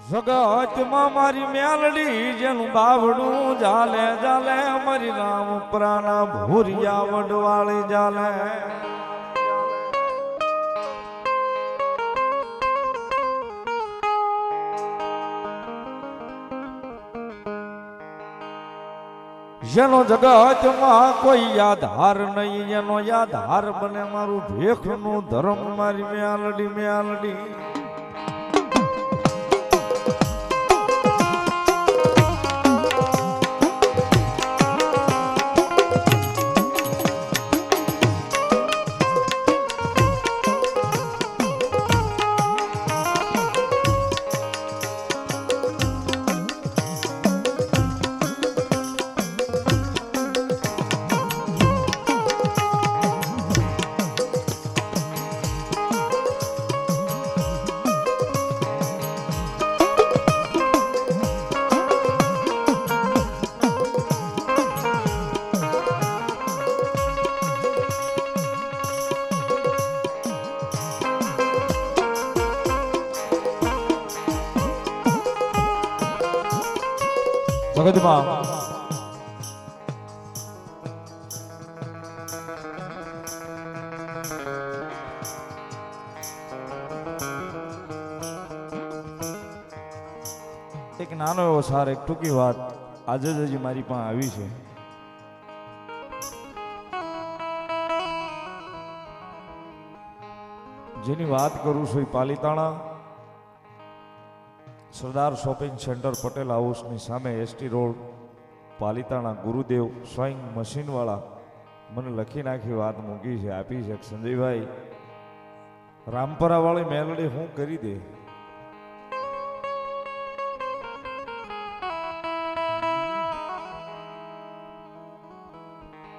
જગતમાં મારી મેલડી જેનું બાવડું જાલે જાલે મારી રામ પ્રાણા ભૂરિયા વડવાળી જાલે જેનો જગતમાં કોઈ યાધાર નહીં એનો યાધાર બને મારું ભેખનું ધર્મ મારી મેલડી મેલડી જગતમાં એક નાનો એવો સાર એક ટૂંકી વાત આજે જ હજી મારી પાસે આવી છે. જેની વાત કરું છું એ પાલિતાણા સરદાર શોપિંગ સેન્ટર પટેલ હાઉસની સામે એસટી રોડ પાલિતાણા ગુરુદેવ સ્વયં મશીનવાળા મને લખી નાખી વાત મૂકી છે આપી છે સંજયભાઈ રામપરાવાળી મેલડી હું કરી દે.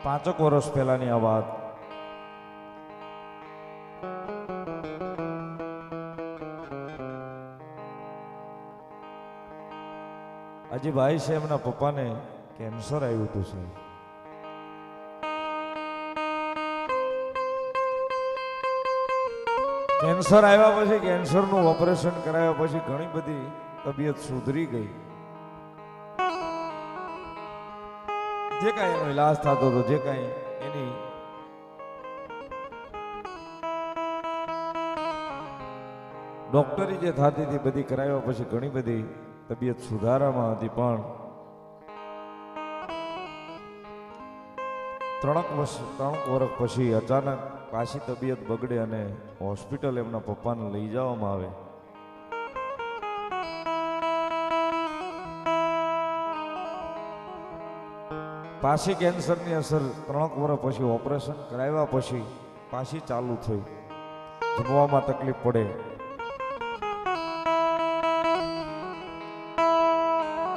પાંચક વર્ષ પહેલાની આ વાત. આજે ભાઈ છે એમના પપ્પાને કેન્સર આવ્યું હતું છે. કેન્સર આવ્યા પછી કેન્સરનું ઓપરેશન કરાવ્યા પછી ઘણી બધી તબિયત સુધરી ગઈ. જે કાંઈ એનો ઈલાજ થતો હતો જે કાંઈ એની ડોક્ટરી જે થતી હતી બધી કરાવ્યા પછી ઘણી બધી તબિયત સુધારામાં હતી. પણ 3 વર્ષ પછી અચાનક પાછી તબિયત બગડે અને હોસ્પિટલ એમના પપ્પાને લઈ જવામાં આવે. પાછી કેન્સરની અસર 3 વર્ષ પછી ઓપરેશન કરાવ્યા પછી પાછી ચાલુ થઈ. જમવામાં તકલીફ પડે.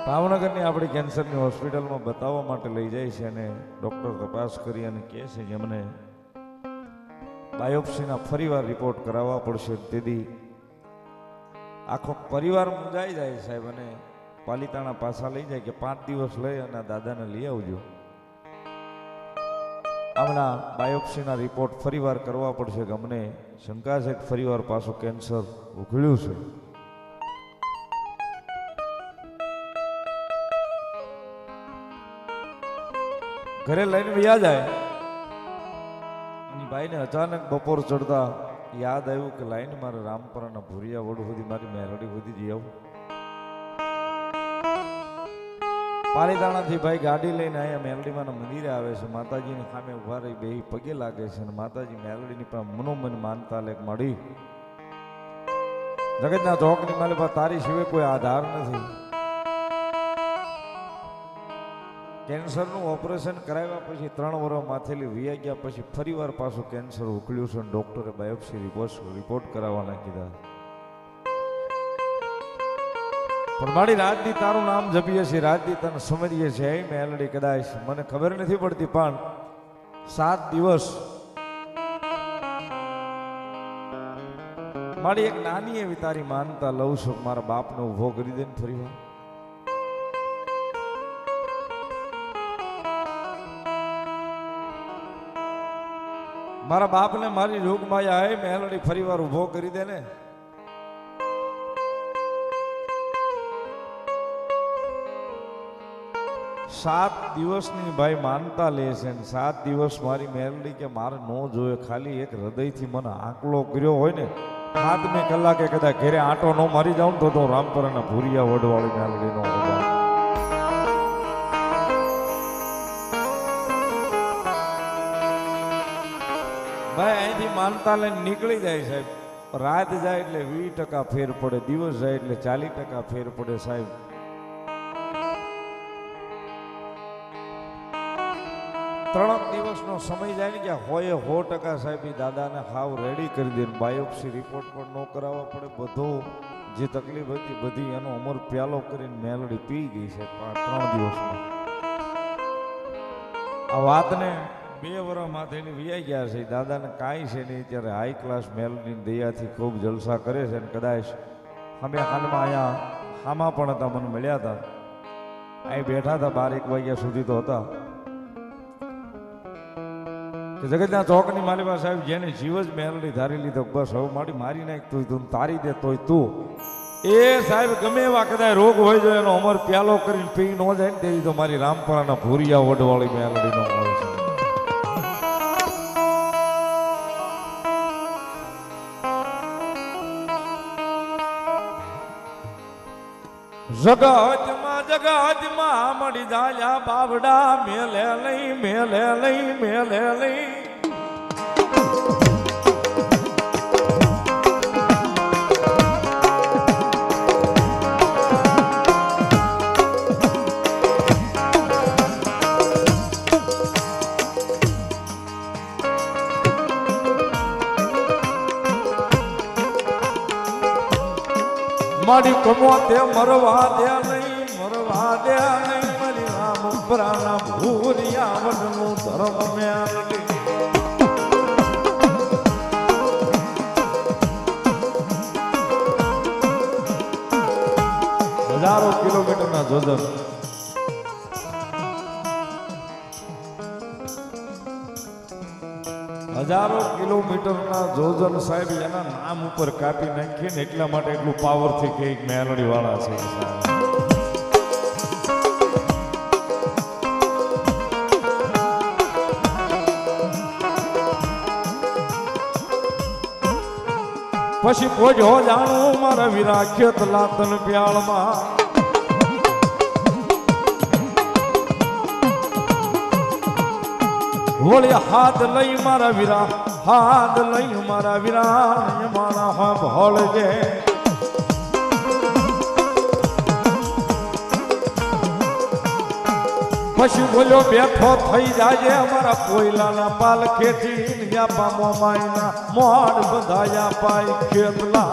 ભાવનગરની આપણી કેન્સરની હોસ્પિટલમાં બતાવવા માટે લઈ જાય છે અને ડૉક્ટર તપાસ કરી અને કહે છે કે અમને બાયોપ્સીના ફરીવાર રિપોર્ટ કરાવવા પડશે. તેથી આખો પરિવાર મૂંઝાઈ જાય સાહેબ અને પાલિતાણા પાછા લઈ જાય કે 5 દિવસ લઈ અને દાદાને લઈ આવજો. હમણાં બાયોપ્સીના રિપોર્ટ ફરીવાર કરવા પડશે કે અમને શંકા છે કે ફરીવાર પાછું કેન્સર ઉઘડ્યું છે. ઘરે લઈને વ્યા જાય અને ભાઈને અચાનક બપોર ચડતા યાદ આવ્યું કે લાઈને મારે રામપરાના ભૂરિયા વડ સુધી મારી મેલડી સુધી જઈ આવું. પાલિતાણાથી ભાઈ ગાડી લઈને અહીંયા મેલડીમાના મંદિરે આવે છે. માતાજીની સામે ઉભા રહી બે પગે લાગે છે અને માતાજી મેલડીની પણ મનોમન માનતા લેક મળી. જગતના ચોકની મારી પાસે તારી સિવાય કોઈ આધાર નથી. કેન્સરનું ઓપરેશન કરાવ્યા પછી 3 વર્ષ માથેલી વીયા ગયા પછી ફરીવાર પાછું કેન્સર ઉકળ્યું છે. ડોક્ટરે બાયોપ્સી રિપોર્ટ કરાવવાના કીધા. પણ મારી રાજદી તારું નામ જપીએ છીએ, રાજદી તને સમજીએ છીએ. એ મેલડી કદાચ મને ખબર નથી પડતી પણ 7 દિવસ મારી એક નાની એવી તારી માનતા લઉં છું. મારા બાપને ઉભો કરી દે ને ફરીવાર. મારા બાપને મારી જોગમાયા હે મેલડી ફરીવાર ઊભો કરી દે ને. 7 દિવસની ભાઈ માનતા લે છે ને 7 દિવસ મારી મેલડી કે મારે ન જોયે, ખાલી એક હૃદયથી મને આંકલો કર્યો હોય ને 7મી કલાકે કદાચ ઘરે આંટો ન મારી જાઉં તો રામપરાના ભૂરિયા વડવાળી મેલડી નો હોવા. ભાઈ અહીંથી માનતા લઈને નીકળી જાય સાહેબ, રાત જાય એટલે 20% ફેર પડે, દિવસ જાય એટલે 40% ફેર પડે સાહેબ. ત્રણ દિવસનો સમય જાય ને કે હોય 100% સાહેબ એ દાદાને હાવ રેડી કરી દે, બાયોપ્સી રિપોર્ટ પણ ન કરાવવા પડે, બધો જે તકલીફ હતી બધી એનો અમર પ્યાલો કરીને મેલડી પી ગઈ છે 3 દિવસમાં. આ વાતને 2 વર્ષ માથેની વિયાઈ ગયા છે, દાદાને કાંઈ છે નહીં, ત્યારે હાઈ ક્લાસ મેલડીની દયાથી ખૂબ જલસા કરે છે. અને કદાચ અમે હાલમાં અહીંયા હામાં પણ હતા, મને મળ્યા હતા, અહીં બેઠા હતા 12-1 વાગ્યા સુધી તો હતા કે જગતના ચોકની માલિકા સાહેબ જેને જીવ જ મેલડી ધારી લીધો, બસ હવે મારી નાખ તું તારી દે તોય તું એ સાહેબ ગમે એવા કદાચ રોગ હોય જો એનો અમર પ્યાલો કરીને પી ન જાય ને તેવી તો મારી રામપરાના ભૂરિયા વડવાળી મેલડી નો હોય છે. જગતમાં મળી જાયા બાવડા મેલે લઈ મારી કમો તે મરવા દે નહીં મારી રામપરાના ભૂરિયા વડનું ધર્મ મેલડી. હજારો કિલોમીટરના જોજન, હજારો કિલોમીટરના જોજન સાહેબ એના નામ ઉપર કાપી નાખીએ ને એટલા માટે એટલું પાવરથી કઈક મેલડી વાળા છે સાહેબ. પછી પોજો જાણું મારા વિરાખ્યત લાતન પ્યાળમાં, વળી હાથ લઈ મારા વિરા મારા હા ભળજે. પછી બોલ્યો બેઠો થઈ જાજે અમારા પોયલાના પાલ ખેતી યાપા મોમાઈના મોડ બધાયા પાય ખેતલા.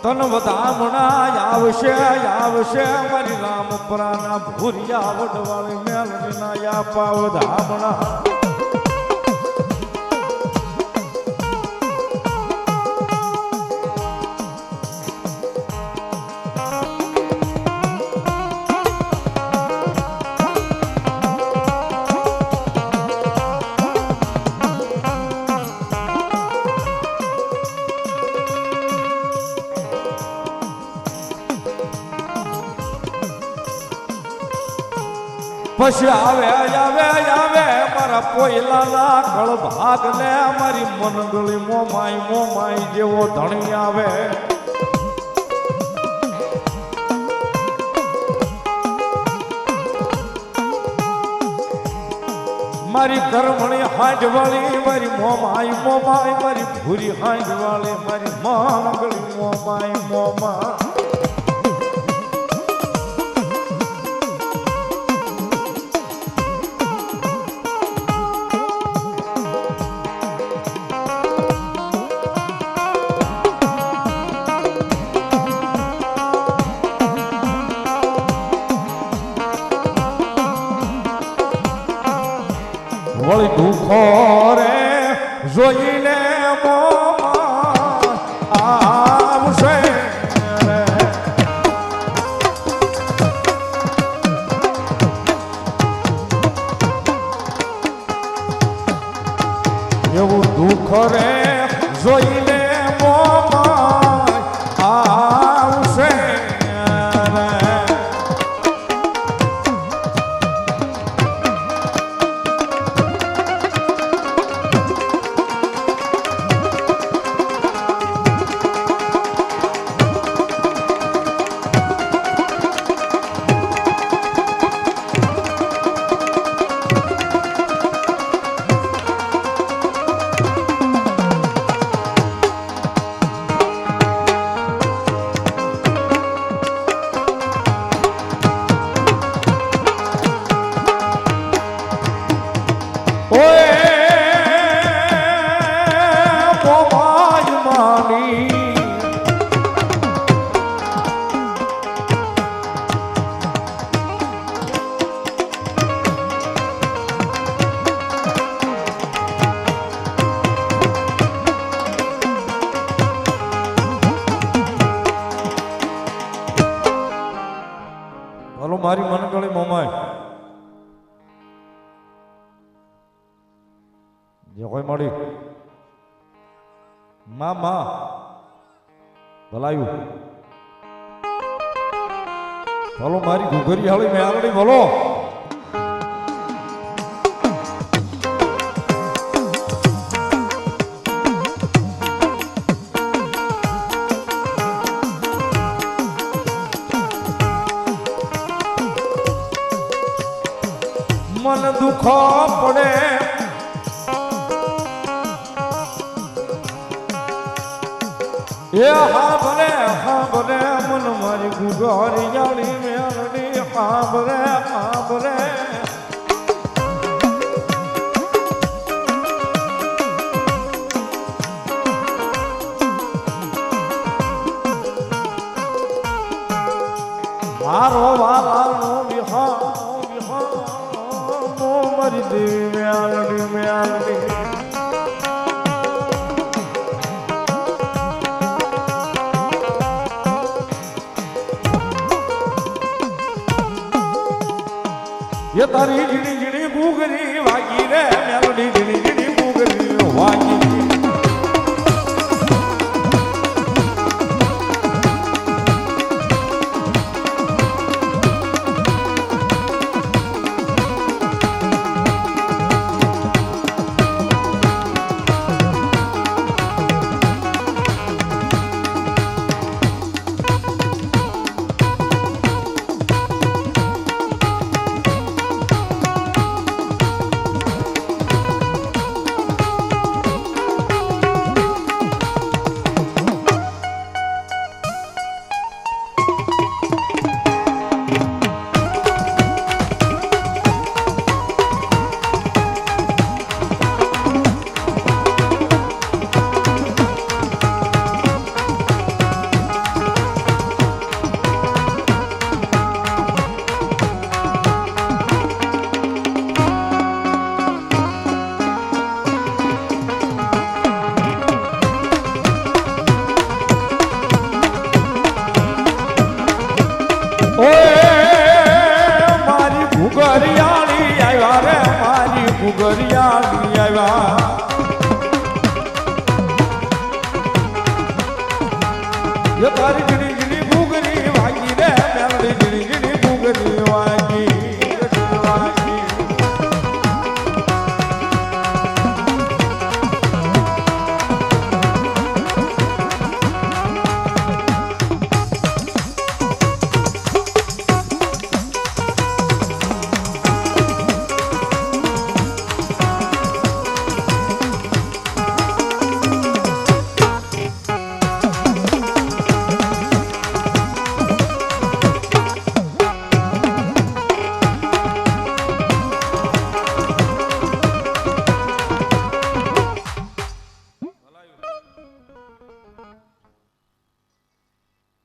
તન વધામણા આવશે મારી રામપરાના ભૂરિયા વડવાળી મેલડીના યાપા વધામણા. પછી આવે મારા પોયલાના ગળ ભાગ લે મારી મનગળી મોમાઈ જેવો ધણી આવે. મારી કરમણી હાંજવાળી મારી મોમાઈ મારી ભૂરી હાંજવાળી મારી મનગળી મોમાઈ. વળી દુખો રે જોઈને મોમાં આવશે રે. દુઃખ રે જોઈને મોમાં આવશે મારી મનગળી મોમાય જે કોઈ મળી માં ભલાયું બોલો મારી ઘુઘરી હાળી મેં આગળ બોલો મન દુખો પડે એ હા ભલે મન મારી ગુગારી જાણી મેળડી હા ભલે મારો વાલાનો વિહા મારી દેવી મેળડી ये तारी झिड़ी झिड़ी घूगरी वागी रे मेलोडी झिड़ी झिड़ी घूगरी वागी ઘુઘરિયાળી આવ્યા રે મારી ઘુઘરિયાળી આવ્યા એ તારી ઘડી ઘડી ઘુઘરી વાગી રે મેલડી ઘડી ઘડી ઘુઘરી વાગી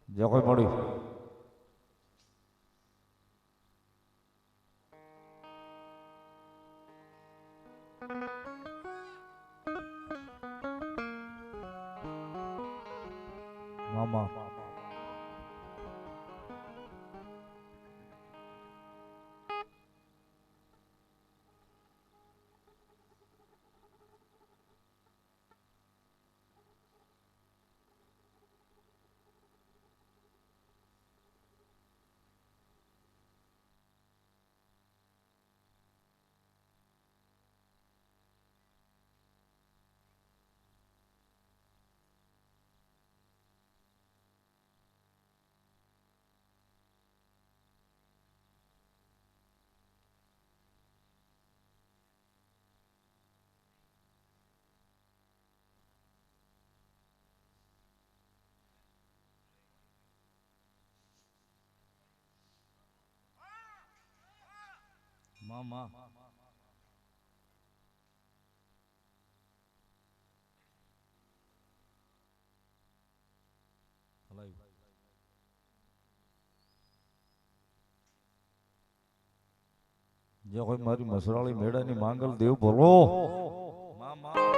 જે કોઈ મળ્યું મામા મામા જે કોઈ મારી મસરાળી મેળાની માંગલ દેવ બોલો મામા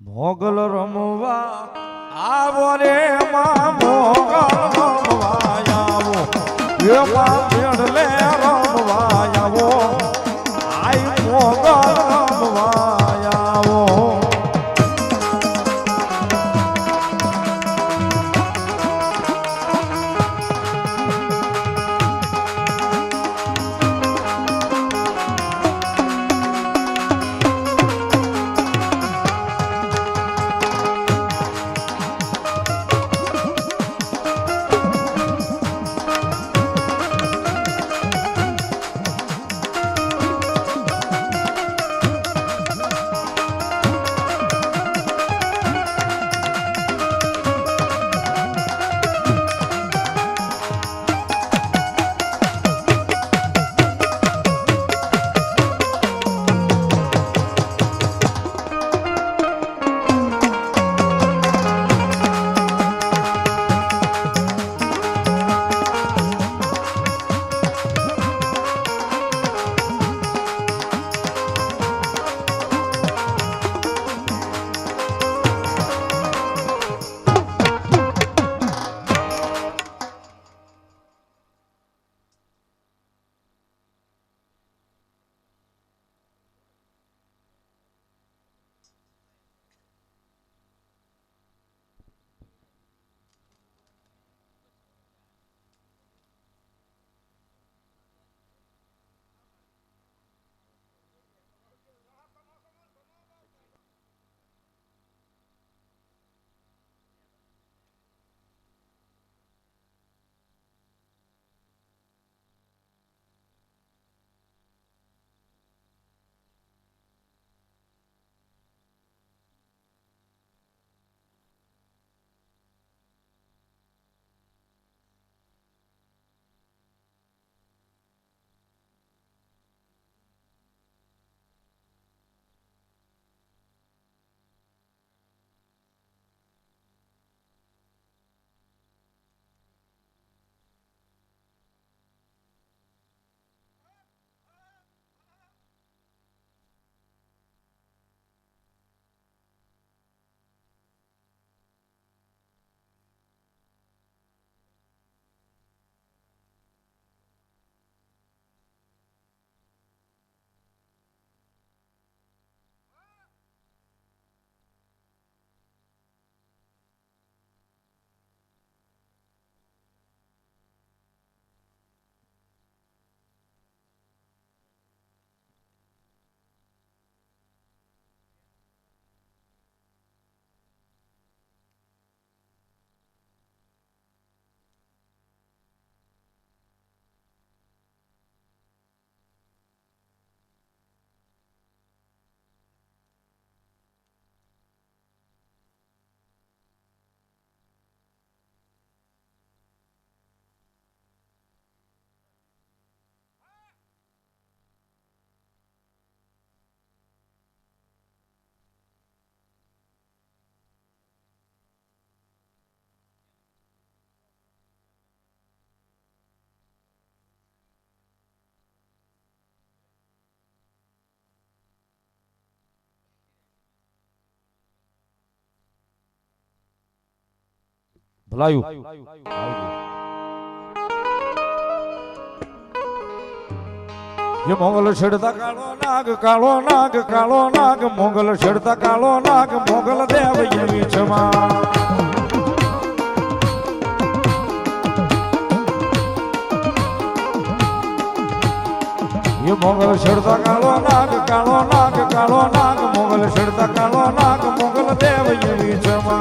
મોગલ રમવા આવો રે માં મોગલ રમવા આવો એ માં મેળલે રમવા આવો આઈ મોગલ રમવા આવો ભલાયું ये मोगल छेड़ता कालो नाग मोगल छेड़ता कालो नाग मोगल देव ये बीचमा ये मोगल छेड़ता कालो नाग मोगल छेड़ता कालो नाग मोगल देव ये बीचमा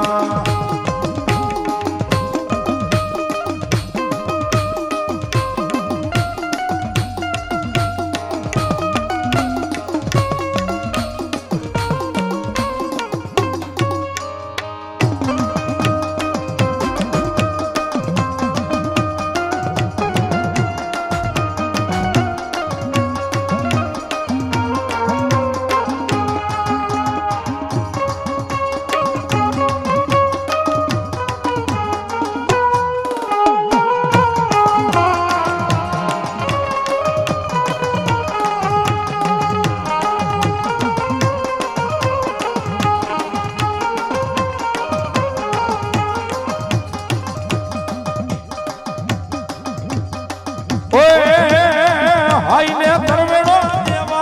આઈને ધર્મેડો દેવા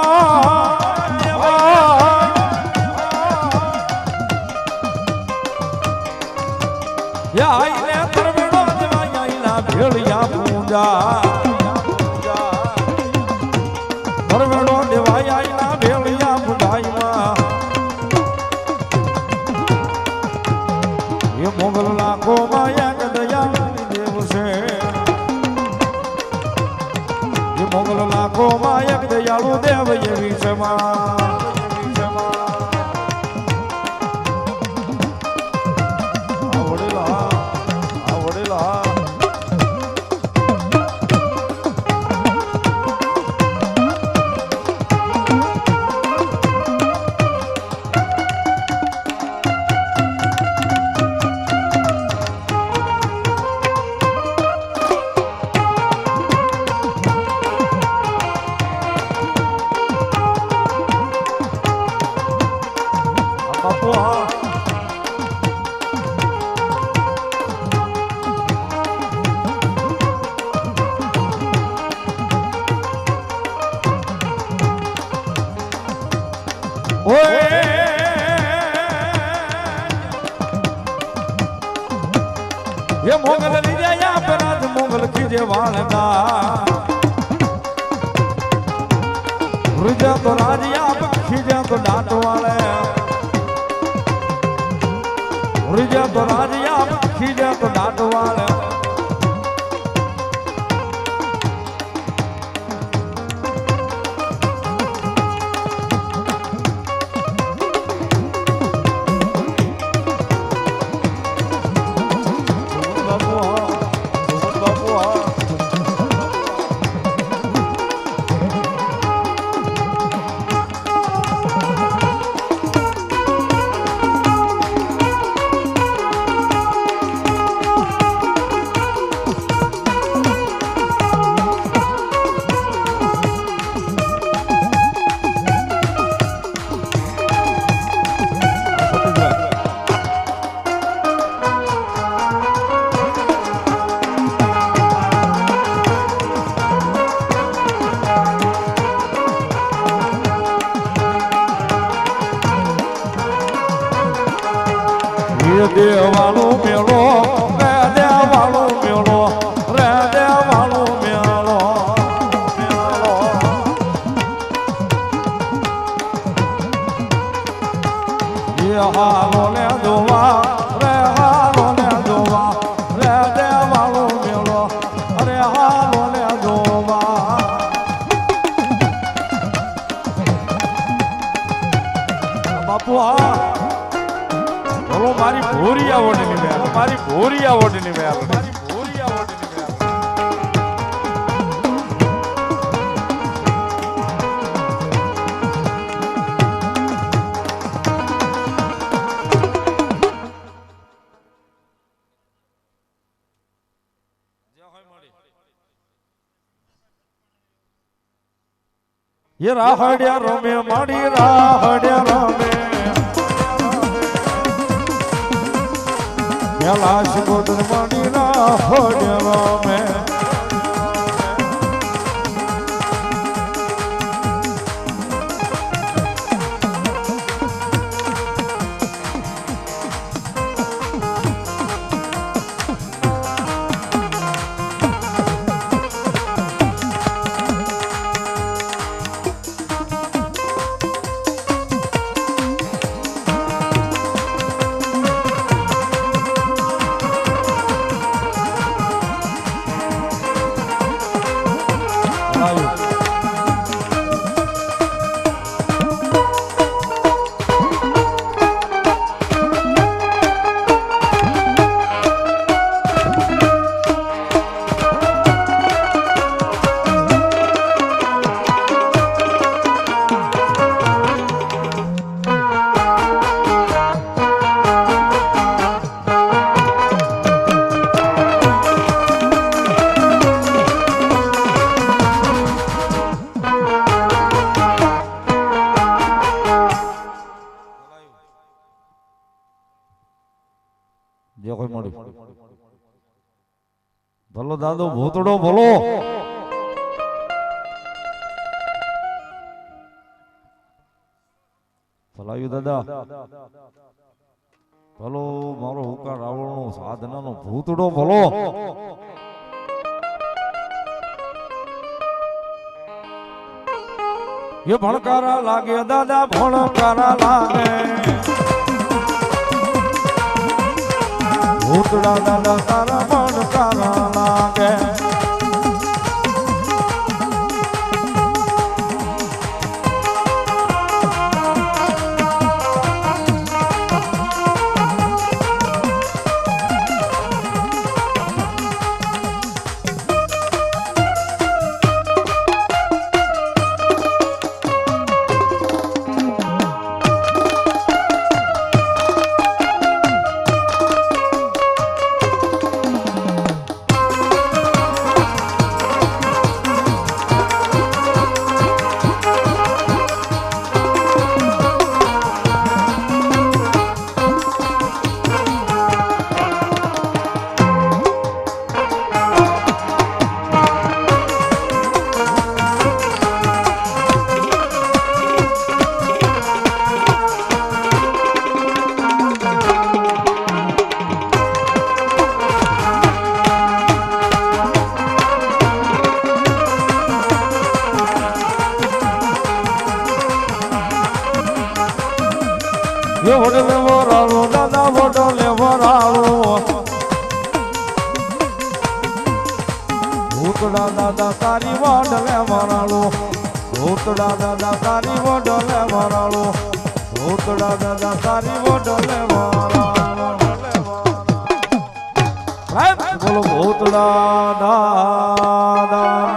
આઈને ધર્મેડો દેવા આઈના ભેળિયા પૂજા ધર્મેડો દેવા આઈના ભેળિયા પૂજાઈમાં એ મોગલ લાખો માયા દયાની દેવ છે એ મોગલ લાખો માયક દયાળુ દેવ એવી સમા ये मोगल लीजा या अपराध मोगल खीजे वालदा रुजा तो राजिया खीजा तो डांट वाले रुजा तो राजिया खीजा तो डांट वाले દેવાળો મેળો રે દેવાળો મેળો રે દેવાળો મેળો એ હાલો ને જોવા રે હાલો ને જોવા રે દેવાળો મેળો અરે હાલો ને જોવા બાપુ બોલો મારી ભોરી આવડની મેળ મારી ભોરી આવડની મેળ મારી ભોરી આવડની મેળ ये राहड़िया रमे माड़ी राहड़िया रमे लाश गोदर मणि राहड़िया में જે કોઈ મળી ભલો દાદો ભૂતડો ભલો લાવ્યું દાદા ભલો મારો હુકા રાવણનો સાધનાનો ભૂતડો ભલો એ ભણકારા લાગે દાદા ભણકારા લાગે ભૂતડા દાદા તારા ભણકારા લાગે ये वोट लेवो रालो दादा वोट लेवो रालो भूतड़ा दादा तारी वोट लेवो रालो भूतड़ा दादा तारी वोट लेवो रालो भूतड़ा दादा तारी वोट लेवो रालो बोलो भूतड़ा दादा